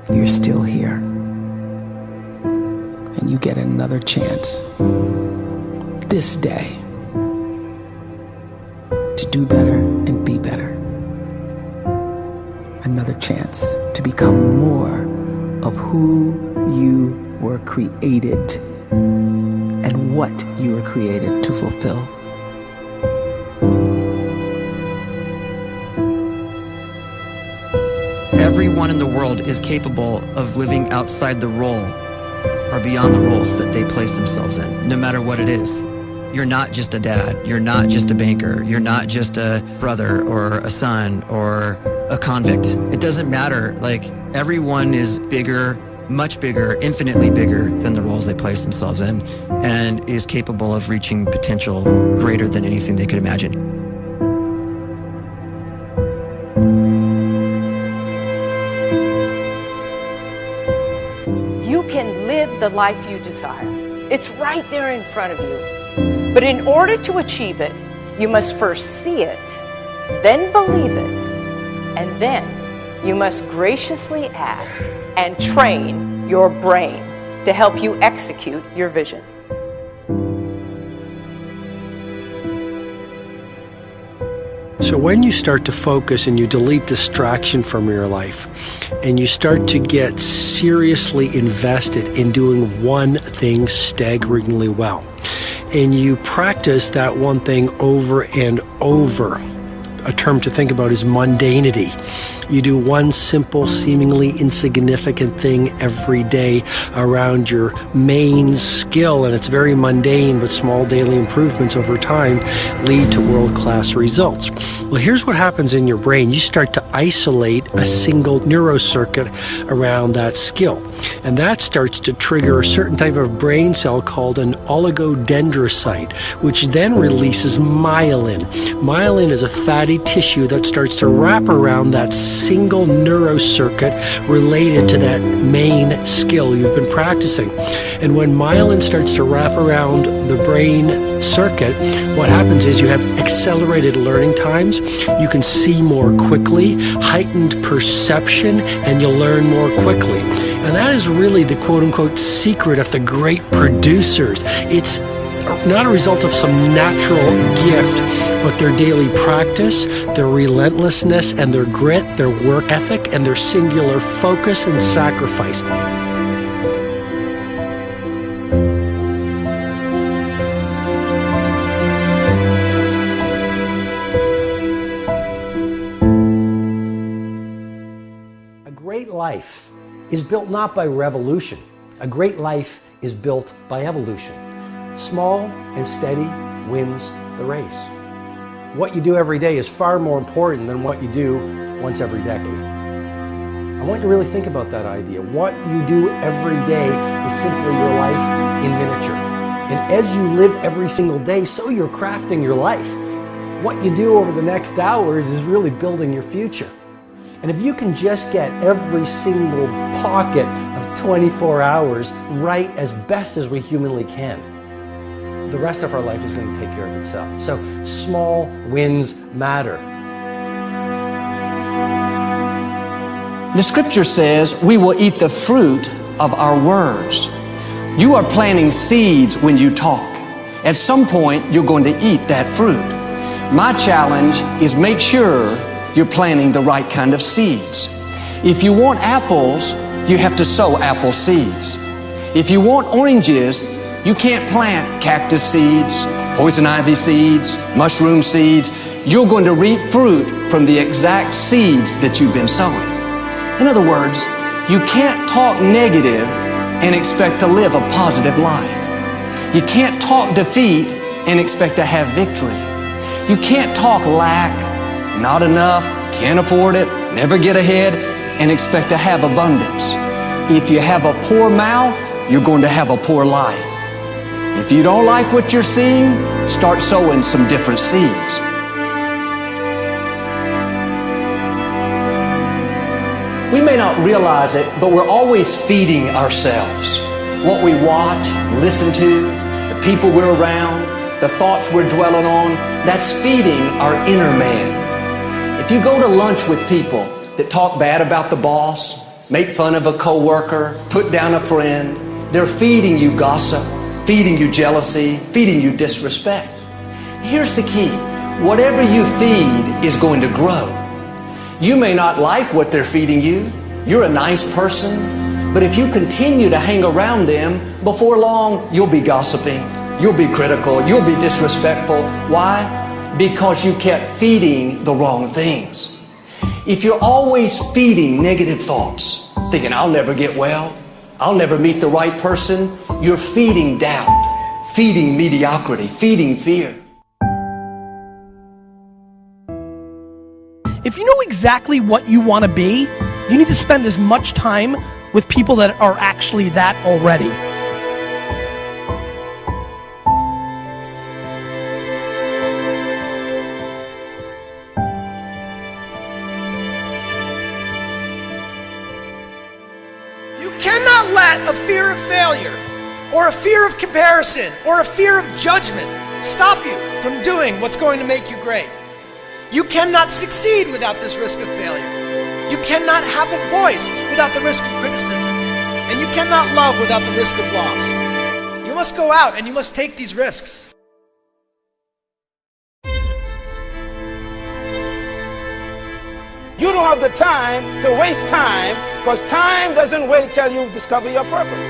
you're still here. And you get another chance this day to do better and be better. Another chance to become more of who you were created and what you were created to fulfill. Everyone in the world is capable of living outside the role or beyond the roles that they place themselves in, no matter what it is. You're not just a dad, you're not just a banker, you're not just a brother or a son or a convict. It doesn't matter. Like, everyone is bigger, much bigger, infinitely bigger than the roles they place themselves in, and is capable of reaching potential greater than anything they could imagine. You can live the life you desire. It's right there in front of you. But in order to achieve it, you must first see it, then believe it, and then you must graciously ask and train your brain to help you execute your vision. So when you start to focus and you delete distraction from your life, and you start to get seriously invested in doing one thing staggeringly well, and you practice that one thing over and over, a term to think about is mundanity. You do one simple, seemingly insignificant thing every day around your main skill, and it's very mundane, but small daily improvements over time lead to world-class results. Well, here's what happens in your brain. You start to isolate a single neurocircuit around that skill, and that starts to trigger a certain type of brain cell called an oligodendrocyte, which then releases myelin. Myelin is a fatty tissue that starts to wrap around that single neurocircuit related to that main skill you've been practicing. And when myelin starts to wrap around the brain circuit, what happens is you have accelerated learning times, you can see more quickly, heightened perception, and you'll learn more quickly. And that is really the quote-unquote secret of the great producers. It's not a result of some natural gift, but their daily practice, their relentlessness and their grit, their work ethic, and their singular focus and sacrifice. A great life is built not by revolution. A great life is built by evolution. Small and steady wins the race. What you do every day is far more important than what you do once every decade. I want you to really think about that idea. What you do every day is simply your life in miniature. And as you live every single day, so you're crafting your life. What you do over the next hours is really building your future. And if you can just get every single pocket of 24 hours right as best as we humanly can, the rest of our life is going to take care of itself. So small wins matter. The scripture says we will eat the fruit of our words. You are planting seeds when you talk. At some point, you're going to eat that fruit. My challenge is make sure you're planting the right kind of seeds. If you want apples, you have to sow apple seeds. If you want oranges, you can't plant cactus seeds, poison ivy seeds, mushroom seeds. You're going to reap fruit from the exact seeds that you've been sowing. In other words, you can't talk negative and expect to live a positive life. You can't talk defeat and expect to have victory. You can't talk lack, not enough, can't afford it, never get ahead, and expect to have abundance. If you have a poor mouth, you're going to have a poor life. If you don't like what you're seeing, start sowing some different seeds. We may not realize it, but we're always feeding ourselves. What we watch, listen to, the people we're around, the thoughts we're dwelling on, that's feeding our inner man. If you go to lunch with people that talk bad about the boss, make fun of a coworker, put down a friend. They're feeding you gossip, feeding you jealousy, feeding you disrespect. Here's the key. Whatever you feed is going to grow. You may not like what they're feeding you. You're a nice person. But if you continue to hang around them, before long, you'll be gossiping. You'll be critical. You'll be disrespectful. Why? Because you kept feeding the wrong things. If you're always feeding negative thoughts, thinking, I'll never get well, I'll never meet the right person, you're feeding doubt, feeding mediocrity, feeding fear. If you know exactly what you want to be, you need to spend as much time with people that are actually that already. You cannot let a fear of failure, or a fear of comparison, or a fear of judgment stop you from doing what's going to make you great. You cannot succeed without this risk of failure. You cannot have a voice without the risk of criticism. And you cannot love without the risk of loss. You must go out and you must take these risks. You don't have the time to waste time, because time doesn't wait till you discover your purpose.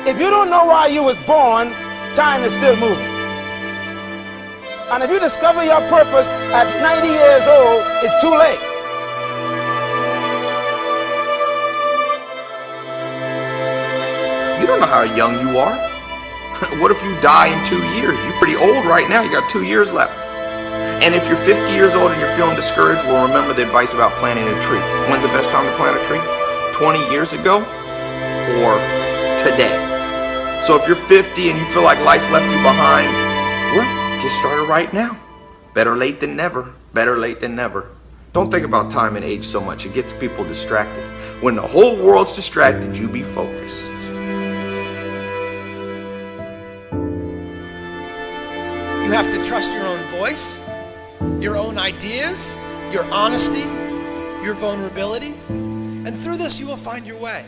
If you don't know why you was born, time is still moving. And if you discover your purpose at 90 years old, it's too late. You don't know how young you are. What if you die in 2 years? You're pretty old right now. You got 2 years left. And if you're 50 years old and you're feeling discouraged, well, remember the advice about planting a tree. When's the best time to plant a tree? 20 years ago or today? So if you're 50 and you feel like life left you behind, well, get started right now. Better late than never. Better late than never. Don't think about time and age so much. It gets people distracted. When the whole world's distracted, you be focused. You have to trust your own voice, your own ideas, your honesty, your vulnerability. And through this, you will find your way.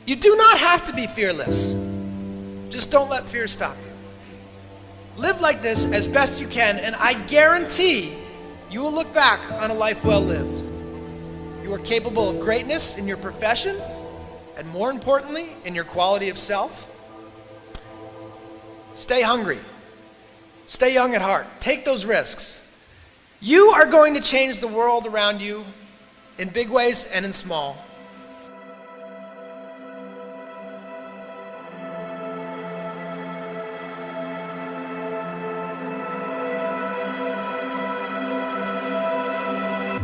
You do not have to be fearless. Just don't let fear stop you. Live like this as best you can, and I guarantee you will look back on a life well lived. You are capable of greatness in your profession, and more importantly, in your quality of self. Stay hungry. Stay young at heart. Take those risks. You are going to change the world around you in big ways and in small.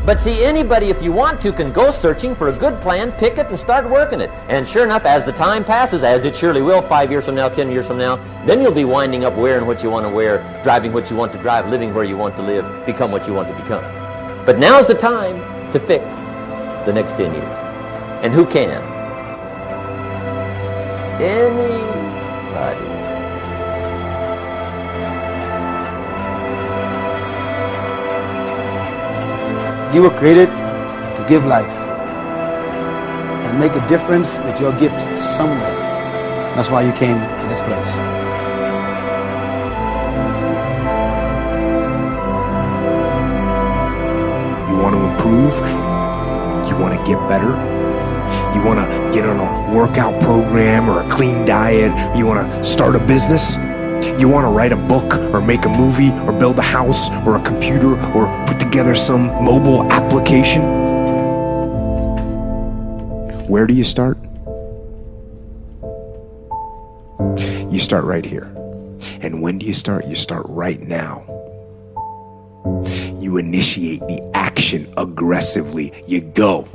But see, anybody, if you want to, can go searching for a good plan, pick it, and start working it. And sure enough, as the time passes, as it surely will 5 years from now, 10 years from now, then you'll be winding up wearing what you want to wear, driving what you want to drive, living where you want to live, become what you want to become. But now's the time to fix the next 10 years. And who can? Anybody. You were created to give life and make a difference with your gift somewhere. That's why you came to this place. You want to improve? You want to get better? You want to get on a workout program or a clean diet? You want to start a business? You want to write a book or make a movie or build a house or a computer or put together some mobile application? Where do you start? You start right here. And when do you start? You start right now. You initiate the action aggressively. You go.